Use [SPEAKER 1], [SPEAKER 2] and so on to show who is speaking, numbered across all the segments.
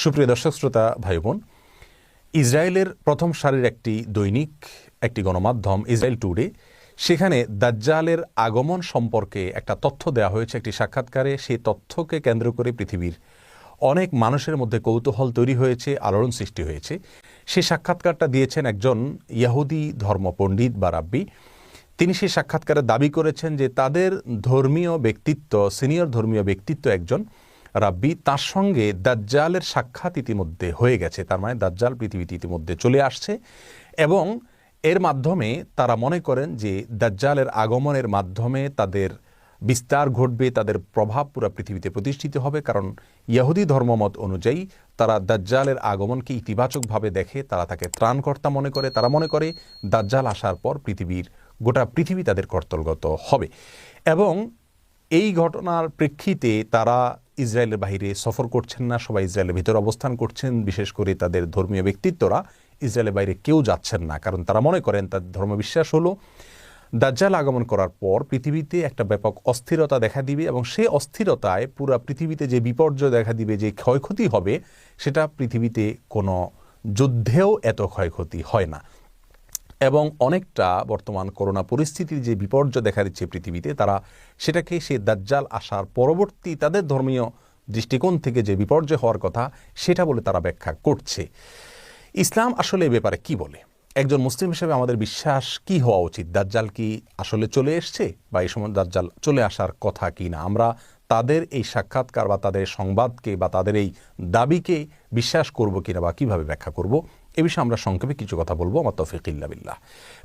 [SPEAKER 1] সুপ্রিয় দর্শক শ্রোতা ভাই বোন, ইসরায়েলের প্রথম সারির একটি গণমাধ্যম ইসরায়েল টুডে, সেখানে দাজ্জালের আগমন সম্পর্কে একটা তথ্য দেওয়া হয়েছে একটি সাক্ষাৎকারে। সেই তথ্যকে কেন্দ্র করে পৃথিবীর অনেক মানুষের মধ্যে কৌতূহল তৈরি হয়েছে, আলোড়ন সৃষ্টি হয়েছে। সেই সাক্ষাৎকারটা দিয়েছেন একজন ইহুদি ধর্ম পণ্ডিত বা রাব্বি। তিনি সেই সাক্ষাৎকারে দাবি করেছেন যে তাদের সিনিয়র ধর্মীয় ব্যক্তিত্ব একজন রাব্বি, তার সঙ্গে দাজ্জালের সাক্ষাৎ ইতিমধ্যে হয়ে গেছে। তার মানে দাজ্জাল পৃথিবীতে ইতিমধ্যে চলে আসছে এবং এর মাধ্যমে তারা মনে করেন যে দাজ্জালের আগমনের মাধ্যমে তাদের বিস্তার ঘটবে, তাদের প্রভাব পুরো পৃথিবীতে প্রতিষ্ঠিত হবে। কারণ ইহুদি ধর্মমত অনুযায়ী তারা দাজ্জালের আগমনকে ইতিবাচকভাবে দেখে, তারা তাকে ত্রাণকর্তা মনে করে। তারা মনে করে দাজ্জাল আসার পর গোটা পৃথিবী তাদের কর্তলগত হবে। এবং এই ঘটনার প্রেক্ষিতে তারা ইসরায়েলের বাইরে সফর করছেন না, সবাই ইসরায়েলের ভিতরে অবস্থান করছেন। বিশেষ করে তাদের ধর্মীয় ব্যক্তিত্বরা ইসরায়েলের বাইরে কেউ যাচ্ছেন না, কারণ তারা মনে করেন তাদের ধর্মবিশ্বাস হলো দাজ্জাল আগমন করার পর পৃথিবীতে একটা ব্যাপক অস্থিরতা দেখা দিবে এবং সেই অস্থিরতায় পুরা পৃথিবীতে যে বিপর্যয় দেখা দিবে, যে ক্ষয়ক্ষতি হবে, সেটা পৃথিবীতে কোনো যুদ্ধেও এত ক্ষয়ক্ষতি হয় না। এবং অনেকটা বর্তমান করোনা পরিস্থিতির যে বিপর্যয় দেখা দিচ্ছে পৃথিবীতে, তারা সেটাকে সেই দাজ্জাল আসার পরবর্তী তাদের ধর্মীয় দৃষ্টিকোণ থেকে যে বিপর্যয় হওয়ার কথা সেটা বলে তারা ব্যাখ্যা করছে। ইসলাম আসলে এ ব্যাপারে কি বলে? একজন মুসলিম হিসেবে আমাদের বিশ্বাস কি হওয়া উচিত? দাজ্জাল কি আসলে চলে এসছে, বা এই সময় দাজ্জাল চলে আসার কথা কি না? আমরা তাদের এই সাক্ষাৎকার বা তাদের সংবাদকে বা তাদের এই দাবিকে বিশ্বাস করব কিনা বা কিভাবে ব্যাখ্যা করব, এ বিষয়ে আমরা সংক্ষেপে কিছু কথা বলবো। আমার তৌফিক ইল্লা বিল্লাহ।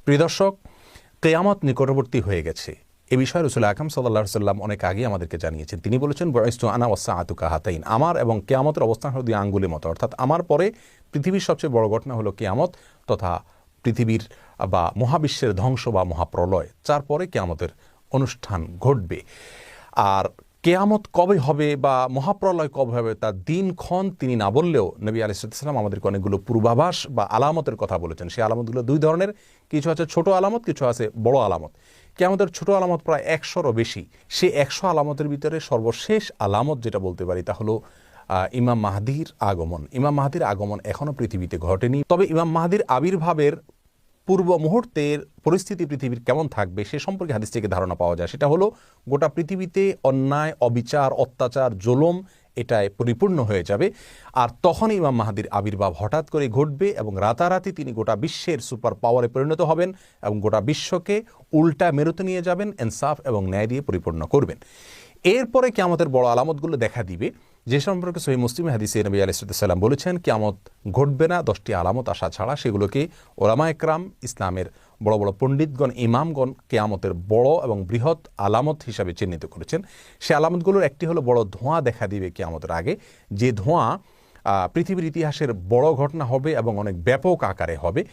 [SPEAKER 1] প্রিয় দর্শক, কিয়ামত নিকটবর্তী হয়ে গেছে। এ বিষয়ে রাসূল আকরাম সাল্লাল্লাহু আলাইহি ওয়াসাল্লাম অনেক আগে আমাদেরকে জানিয়েছেন। তিনি বলেছেন, বুইসতু আনা ওয়াসসাআতু কাহাতাইন, আমার এবং কিয়ামতের অবস্থান হলো দুই আঙ্গুলের মতো। অর্থাৎ আমার পরে পৃথিবীর সবচেয়ে বড় ঘটনা হলো কিয়ামত তথা পৃথিবীর বা মহাবিশ্বের ধ্বংস বা মহাপ্রলয়। তারপরে কিয়ামতের অনুষ্ঠান ঘটবে। আর কেয়ামত কবে হবে বা মহাপ্রলয় কবে হবে তার দিনক্ষণ তিনি না বললেও নবী আলাইহিস সালাম আমাদেরকে অনেকগুলো পূর্বাভাস বা আলামতের কথা বলেছেন। সেই আলামতগুলো দুই ধরনের, কিছু আছে ছোট আলামত, কিছু আছে বড় আলামত। কিয়ামতের ছোট আলামত প্রায় 100-রও বেশি। সেই 100 আলামতের ভিতরে সর্বশেষ আলামত যেটা বলতে পারি তা হলো ইমাম মাহদির আগমন। ইমাম মাহদির আগমন এখনও পৃথিবীতে ঘটেনি, তবে ইমাম মাহদির আবির্ভাবের পূর্ব মুহূর্তের পরিস্থিতি পৃথিবীর কেমন থাকবে সে সম্পর্কে হাদিস থেকে ধারণা পাওয়া যায়। সেটা হলো গোটা পৃথিবীতে অন্যায়, অবিচার, অত্যাচার, জুলুম এটায় পরিপূর্ণ হয়ে যাবে। আর তখনই ইমাম মাহদির আবির্ভাব হঠাৎ করে ঘটবে এবং রাতারাতি তিনি গোটা বিশ্বের সুপার পাওয়ারে পরিণত হবেন এবং গোটা বিশ্বকে উল্টা মেরুতে নিয়ে যাবেন, ইনসাফ এবং ন্যায় দিয়ে পরিপূর্ণ করবেন। এরপরে কিয়ামতের বড় আলামতগুলো দেখা দিবে, যে সম্পর্কে সহিহ মুসলিম হাদিসে নবী আলাইহিস সালাম বলেছেন কিয়ামত ঘটবে না 10টি আলামত আসা ছাড়া। সেগুলোকে ওলামায়ে কেরাম, ইসলামের বড় বড় পণ্ডিতগণ, ইমামগণ কিয়ামতের বড় এবং বৃহৎ আলামত হিসাবে চিহ্নিত করেছেন। সে আলামতগুলোর একটি হলো বড় ধোঁয়া দেখা দিবে কিয়ামতের আগে, যে ধোঁয়া পৃথিবীর ইতিহাসের বড় ঘটনা হবে এবং অনেক ব্যাপক আকারে হবে।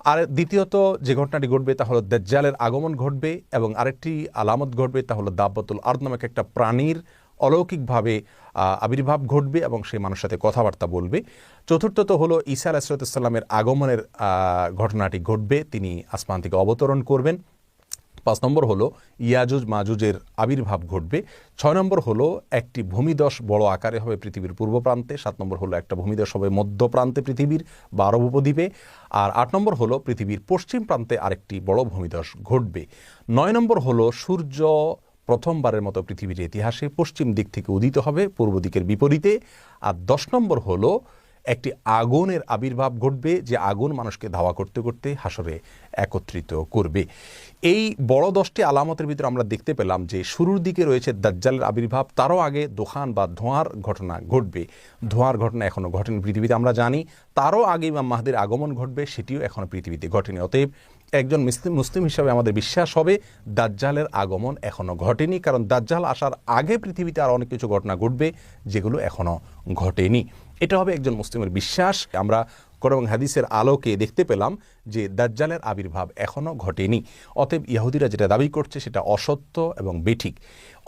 [SPEAKER 1] আর দ্বিতীয়ত যে ঘটনাটি ঘটবে তা হলো দাজ্জালের আগমন ঘটবে এবং আরেকটি আলামত ঘটবে তা হলো দাব্বাতুল আরদ নামক একটা প্রাণীর অলৌকিকভাবে আবির্ভাব ঘটবে এবং সে মানুষের সাথে কথাবার্তা বলবে। চতুর্থত হলো ঈসা আলাইহিস সালামের আগমনের ঘটনাটি ঘটবে, তিনি আসমান থেকে অবতরণ করবেন। 5 নম্বর হলো ইয়াজুজ মাজুজের আবির্ভাব ঘটবে। 6 নম্বর হলো একটি ভূমিধস বড় আকারে হবে পৃথিবীর পূর্ব প্রান্তে। 7 নম্বর হলো একটা ভূমিধস হবে মধ্য প্রান্তে পৃথিবীর বা আরব উপদ্বীপে। আর 8 নম্বর হলো পৃথিবীর পশ্চিম প্রান্তে আরেকটি বড় ভূমিধস ঘটবে। 9 নম্বর হলো সূর্য প্রথমবারের মতো পৃথিবীর ইতিহাসে পশ্চিম দিক থেকে উদিত হবে, পূর্ব দিকের বিপরীতে। আর 10 নম্বর হলো একটি আগুনের আবির্ভাব ঘটবে, যে আগুন মানুষকে ধাওয়া করতে করতে হাসরে একত্রিত করবে। এই বড় 10টি আলামতের ভিতরে আমরা দেখতে পেলাম যে শুরুর দিকে রয়েছে দাজ্জালের আবির্ভাব, তারও আগে দোকান বা ধোঁয়ার ঘটনা ঘটবে। ধোঁয়ার ঘটনা এখনও ঘটেনি পৃথিবীতে, আমরা জানি। তারও আগে ইমাম মাহদির আগমন ঘটবে, সেটিও এখনও পৃথিবীতে ঘটেনি। অতএব একজন মুসলিম হিসাবে আমাদের বিশ্বাস হবে দাজ্জালের আগমন এখনও ঘটেনি, কারণ দাজ্জাল আসার আগে পৃথিবীতে আর অনেক কিছু ঘটনা ঘটবে যেগুলো এখনও ঘটেনি। এটা হবে একজন মুসলিমের বিশ্বাস। আমরা কোরআন এবং হাদিসের আলোকে দেখতে পেলাম যে দাজ্জালের আবির্ভাব এখনও ঘটেনি। অতএব ইহুদিরা যেটা দাবি করছে সেটা অসত্য এবং বেঠিক।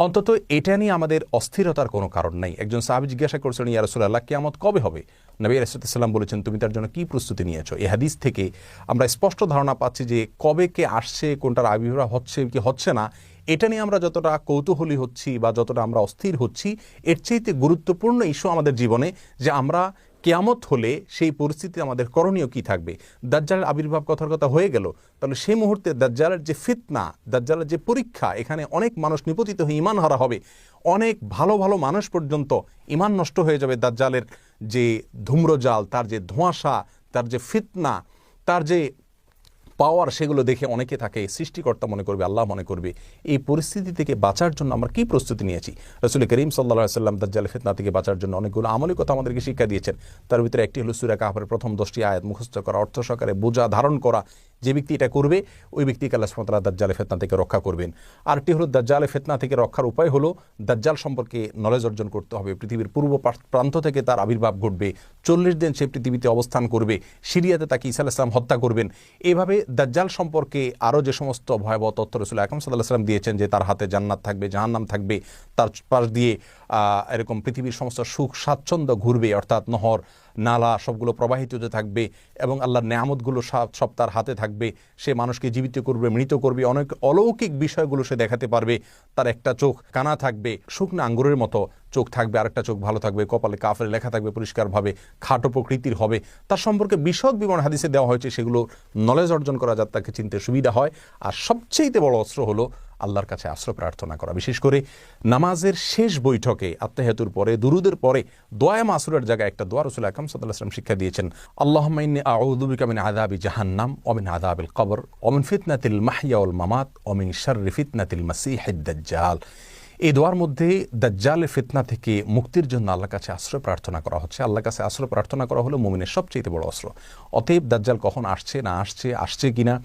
[SPEAKER 1] অন্তত এটা নিয়ে আমাদের অস্থিরতার কোনো কারণ নাই। একজন সাহাবী জিজ্ঞাসা করছেন, ইয়া রাসূলুল্লাহ, কিয়ামত কবে হবে? নবী আলাইহিস সালাম বলেছেন, তুমি তার জন্য কি প্রস্তুতি নিয়েছো? এই হাদিস থেকে আমরা স্পষ্ট ধারণা পাচ্ছি যে কবে কে আসছে, কোনটার আবির্ভাব হচ্ছে কি হচ্ছে না, এটা নিয়ে আমরা যতটা কৌতূহলী হচ্ছি বা যতটা আমরা অস্থির হচ্ছি, এর চাইতে গুরুত্বপূর্ণ ইস্যু আমাদের জীবনে যে আমরা কিয়ামত হলে সেই পরিস্থিতি আমাদের করণীয় কি থাকবে? দাজ্জালের আবির্ভাব কথার কথা হয়ে গেল, তাহলে সেই মুহূর্তে দাজ্জালের যে ফিতনা, দাজ্জালের যে পরীক্ষা, এখানে অনেক মানুষ নিপতিত হয়ে ঈমান হারা হবে, অনেক ভালো ভালো মানুষ পর্যন্ত ঈমান নষ্ট হয়ে যাবে। দাজ্জালের যে ধূম্রজাল, তার যে ধোঁয়াশা, তার যে ফিতনা, তার যে পাওয়ার, সেগুলো দেখে অনেকে তাকে সৃষ্টিকর্তা মনে করবে, আল্লাহ মনে করবে। এই পরিস্থিতি থেকে বাঁচার জন্য আমরা কি প্রস্তুতি নিয়েছি? রাসূল করিম সাল্লাল্লাহু আলাইহি ওয়াসাল্লাম দাজ্জালের ফিতনা থেকে বাঁচার জন্য অনেকগুলো আমলি কথা আমাদেরকে শিক্ষা দিয়েছেন। তার ভিতরে একটি হলো সূরা কাহফের প্রথম 10টি আয়াত মুখস্থ করা, অর্থ সহকারে বোঝা ধারণ করা। যে ব্যক্তি এটা করবে ওই ব্যক্তিকে আল্লাহ সুবহানাহু ওয়া তাআলা দাজ্জালের ফিতনা থেকে রক্ষা করবেন। আরটি হলো দাজ্জালের ফিতনা থেকে রক্ষার উপায় হলো দাজ্জাল সম্পর্কে নলেজ অর্জন করতে হবে। পৃথিবীর পূর্ব প্রান্ত থেকে তার আবির্ভাব ঘটবে, 40 দিন সে পৃথিবীতে অবস্থান করবে, সিরিয়াতে তাকে ঈসা আলাইহিস সালাম হত্যা করবেন। এভাবে দাজ্জাল সম্পর্কে আরও যে সমস্ত ভয়াবহ তথ্য রাসূল আকরাম সাল্লাল্লাহু আলাইহি ওয়াসাল্লাম দিয়েছেন, যে তার হাতে জান্নাত থাকবে, জাহান্নাম থাকবে, তার পাশ দিয়ে এরকম পৃথিবীর সমস্ত সুখ স্বাচ্ছন্দ্য ঘুরবে, অর্থাৎ নহর নালা সবগুলো প্রবাহিত হতে থাকবে এবং আল্লাহর নেয়ামতগুলো সব তার হাতে থাকবে। সে মানুষকে জীবিত করবে, মৃত করবে, অনেক অলৌকিক বিষয়গুলো সে দেখাতে পারবে। তার একটা চোখ কানা থাকবে, শুকনা আঙ্গুরের মতো চোখ থাকবে, আরেকটা চোখ ভালো থাকবে, কপালে কাফের লেখা থাকবে পরিষ্কারভাবে, খাটো প্রকৃতির হবে। তার সম্পর্কে বিশদ বিবরণ হাদিসে দেওয়া হয়েছে, সেগুলো নলেজ অর্জন করা যাতে তাকে চিনতে সুবিধা হয়। আর সবচেয়ে বড় অস্ত্র হলো আল্লাহর কাছে আশ্রয় প্রার্থনা করা। বিশেষ করে নামাজের শেষ বৈঠকে আত্তাহিয়াতুর পরে, দুরুদের পরে দোয়া মাসুরের জায়গায় একটা দোয়া রাসূল আকরাম সাল্লাল্লাহু আলাইহি ওয়াসাল্লাম শিক্ষা দিয়েছেন, আল্লাহুম্মা ইন্নী আউযু বিকা মিন আযাবি জাহান্নাম ওয়া মিন আযাবিল কবর ওয়া মিন ফিতনাতিল মাহইয়া ওয়াল মামাত ওয়া মিন শাররি ফিতনাতিল মাসীহিদ দাজ্জাল। এই দোয়ার মধ্যে দাজ্জালের ফিতনা থেকে মুক্তির জন্য আল্লাহর কাছে আশ্রয় প্রার্থনা করা হচ্ছে। আল্লাহর কাছে আশ্রয় প্রার্থনা করা হলো মুমিনের সবচেয়ে বড় অস্ত্র। অতএব দাজ্জাল কখন আসছে না আসছে কিনা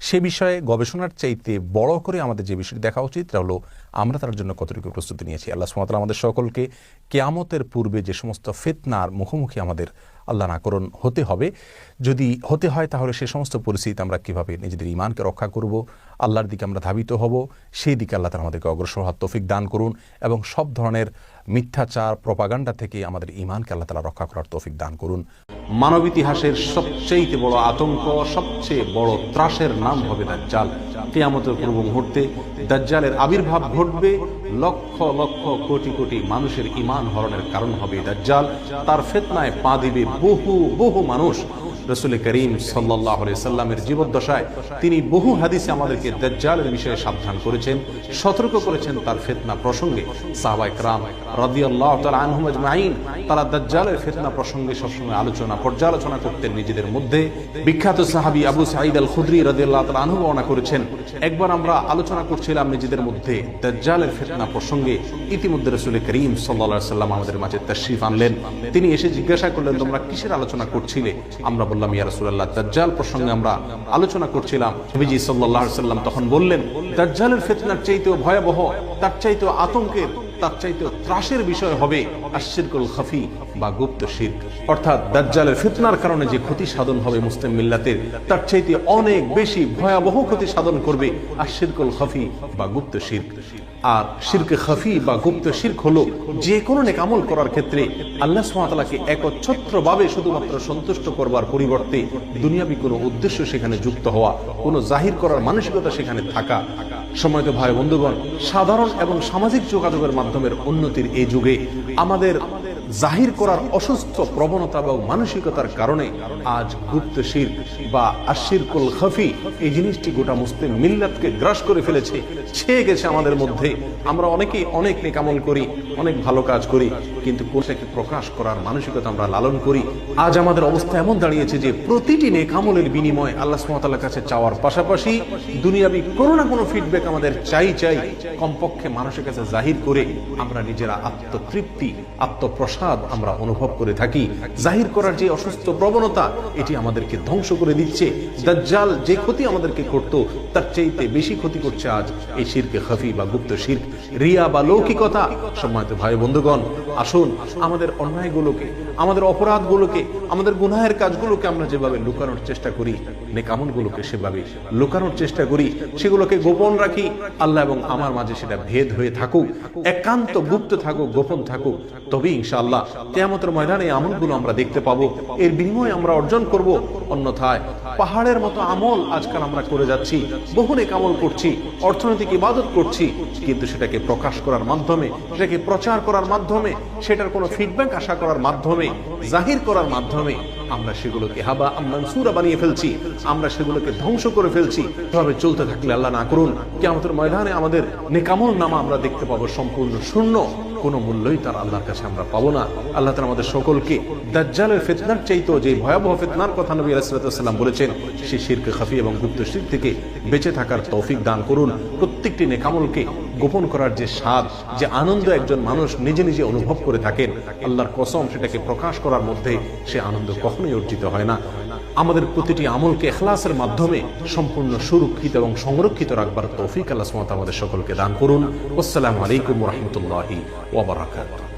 [SPEAKER 1] সে বিষয়ে গবেষণার চাইতে বড় করে আমাদের যে বিষয়টি দেখা উচিত তা হলো আমরা তার জন্য কতটুকু প্রস্তুতি নিয়েছি। আল্লাহ সুবহানাহু ওয়া তাআলা আমাদের সকলকে কিয়ামতের পূর্বে যে সমস্ত ফিতনার মুখোমুখি আমাদের আল্লাহ না করুন হতে হবে, যদি হতে হয় তাহলে সে সমস্ত পরিস্থিতি আমরা কীভাবে নিজেদের ঈমানকে রক্ষা করব, আল্লাহর দিকে আমরা ধাবিত হব, সেই দিকে আল্লাহ তাআলা আমাদেরকে অগ্রসর হওয়ার তৌফিক দান করুন এবং সব ধরনের মিথ্যাচার প্রপাগান্ডা থেকে আমাদের ঈমানকে আল্লাহ তাআলা রক্ষা করার তৌফিক দান করুন। মানব ইতিহাসের সবচেয়ে বড় আতঙ্ক, সবচেয়ে বড় ত্রাসের নাম হবে দাজ্জাল। কিয়ামতের পূর্ব মুহূর্তে দাজ্জালের আবির্ভাব ঘটবে, লক্ষ লক্ষ কোটি কোটি মানুষের ঈমান হরণের কারণ হবে দাজ্জাল। তার ফিতনায় পা দিবে বহু বহু মানুষ। রাসূল করিম সাল্লাল্লাহু আলাইহি সাল্লামের জীবদ্দশায় তিনি বহু হাদিসে আমাদেরকে দাজ্জালের বিষয়ে সাবধান করেছেন, সতর্ক করেছেন। তার ফিতনা প্রসঙ্গে সাহাবায়ে কেরাম রাদিয়াল্লাহু তাআলা আনহুম আজমাইন তারা দাজ্জালের ফিতনা প্রসঙ্গে সবসময় পর্যালোচনা করতেন নিজেদের মধ্যে। বিখ্যাত সাহাবী আবু সাঈদ আল খুদরি রাদিয়াল্লাহু তাআলা আনহু বর্ণনা করেছেন, একবার আমরা আলোচনা করছিলাম নিজেদের মধ্যে দাজ্জালের ফিতনা প্রসঙ্গে। ইতিমধ্যে রাসূল করিম সাল্লাল্লাহু আলাইহি সাল্লাম আমাদের মাঝে তাশরীফ আনলেন। তিনি এসে জিজ্ঞাসা করলেন, তোমরা কিসের আলোচনা করছিলে? আমরা বললাম, ইয়া রাসূলুল্লাহ, দাজ্জাল প্রসঙ্গে আমরা আলোচনা করছিলাম। নবীজি সাল্লাল্লাহু আলাইহি সাল্লাম তখন বললেন, দাজ্জালের ফিতনার চাইতেও ভয়াবহ, তার চাইতেও আতঙ্কের, তার চাইতেও ত্রাসের বিষয় হবে আশশিরকুল খাফি বা গুপ্ত শিরক। অর্থাৎ দাজ্জালের ফিতনার কারণে যে ক্ষতি সাধন হবে মুসলিম মিল্লাতের, তার চাইতে অনেক বেশি ভয়াবহ ক্ষতি সাধন করবে আশশিরকুল খাফি বা গুপ্ত শিরক। আর শিরকে খাফি বা গুপ্ত শিরক হলো যে কোনো নেক আমল করার ক্ষেত্রে আল্লাহ সুবহানাহু ওয়া তাআলাকে একচ্ছত্রভাবে শুধুমাত্র সন্তুষ্ট করবার পরিবর্তে দুনিয়াবি কোনো উদ্দেশ্য সেখানে যুক্ত হওয়া, কোনো জাহির করার মানসিকতা সেখানে থাকা। সম্মানিত ভাই বন্ধুগণ, সাধারণ এবং সামাজিক যোগাযোগের মাধ্যমের উন্নতির এই যুগে আমাদের জাহির করার অসুস্থ প্রবণতা এবং মানসিকতার কারণে আজ গুপ্ত শিরক বা আশশিরকুল খাফি এই জিনিসটি গোটা মুসলিম মিল্লাতকে গ্রাস করে ফেলেছে, ছেয়ে গেছে আমাদের মধ্যে। আমরা অনেকেই অনেক নেক আমল করি, অনেক ভালো কাজ করি, কিন্তু কোনটাকে প্রকাশ করার মানসিকতা আমরা লালন করি। আজ আমাদের অবস্থা এমন দাঁড়িয়েছে যে প্রতিটি নেক আমলের বিনিময় আল্লাহ সুবহানাহু ওয়া তাআলার কাছে চাওয়ার পাশাপাশি দুনিয়াবি কোনো না কোনো ফিডব্যাক আমাদের চাই, কমপক্ষে মানুষের কাছে জাহির করে আমরা নিজেরা আত্মতৃপ্তি, আত্মপ্রসাদ আমরা অনুভব করে থাকি। জাহির করার যে অসুস্থ প্রবণতা, এটি আমাদেরকে ধ্বংস করে দিচ্ছে। দাজ্জাল যে ক্ষতি আমাদেরকে করত, তার চাইতে বেশি ক্ষতি করছে আজ এই শিরকে খাফি বা গুপ্ত শিরক, রিয়া বা লৌকিকতা। সম্মানিত ভাই বন্ধুগণ, আসুন আমাদের অন্যায়গুলোকে, আমাদের অপরাধগুলোকে, আমাদের গুনাহের কাজগুলোকে আমরা যেভাবে লুকানোর চেষ্টা করি, নেক আমলগুলোকে সেভাবে লুকানোর চেষ্টা করি, সেগুলোকে গোপন রাখি। আল্লাহ এবং আমার মাঝে সেটা ভেদ হয়ে থাকুক, একান্ত গুপ্ত থাকুক, গোপন থাকুক, তবে ইনশাআল্লাহ কিয়ামতের ময়দানে এই আমলগুলো আমরা দেখতে পাবো, এর বিনিময়ে আমরা অর্জন করব। অন্যথায় পাহাড়ের মতো আমল আজকাল আমরা করে যাচ্ছি, বহু নেক আমল করছি, অর্থনৈতিক ইবাদত করছি, কিন্তু সেটাকে প্রকাশ করার মাধ্যমে, সেটাকে প্রচার করার মাধ্যমে, সেটার কোনো ফিডব্যাক আশা করার মাধ্যমে, জাহির করার মাধ্যমে আমরা সেগুলোকে হাবা মানসুরা বানিয়ে ফেলছি, আমরা সেগুলোকে ধ্বংস করে ফেলছি। এভাবে চলতে থাকলে আল্লাহ না করুন কিয়ামতের ময়দানে আমাদের নেকামল নামা আমরা দেখতে পাবো সম্পূর্ণ শূন্য, কোনো মূল্যই তার আল্লাহর কাছে আমরা পাবো না। আল্লাহ তাআলা আমাদের সকলকে দাজ্জালের ফিতনার চাইতেও যে ভয়াবহ ফিতনার কথা নবী আলাইহিস সালাম বলেছেন, সেই শিরক খাফি এবং গুপ্ত শিরক থেকে বেঁচে থাকার তৌফিক দান করুন। প্রত্যেকটি নেকামলকে গোপন করার যে স্বাদ, যে আনন্দ একজন মানুষ নিজে নিজে অনুভব করে থাকেন, আল্লাহর কসম সেটাকে প্রকাশ করার মধ্যে সে আনন্দ কখনোই অর্জিত হয় না। আমাদের প্রতিটি আমলকে ইখলাসের মাধ্যমে সম্পূর্ণ সুরক্ষিত এবং সংরক্ষিত রাখবার তৌফিক আল্লাহ সুবহানাহু ওয়া তাআলা আমাদের সকলকে দান করুন। আসসালামু আলাইকুম ওয়া রাহমাতুল্লাহি ওয়া বারাকাতুহু।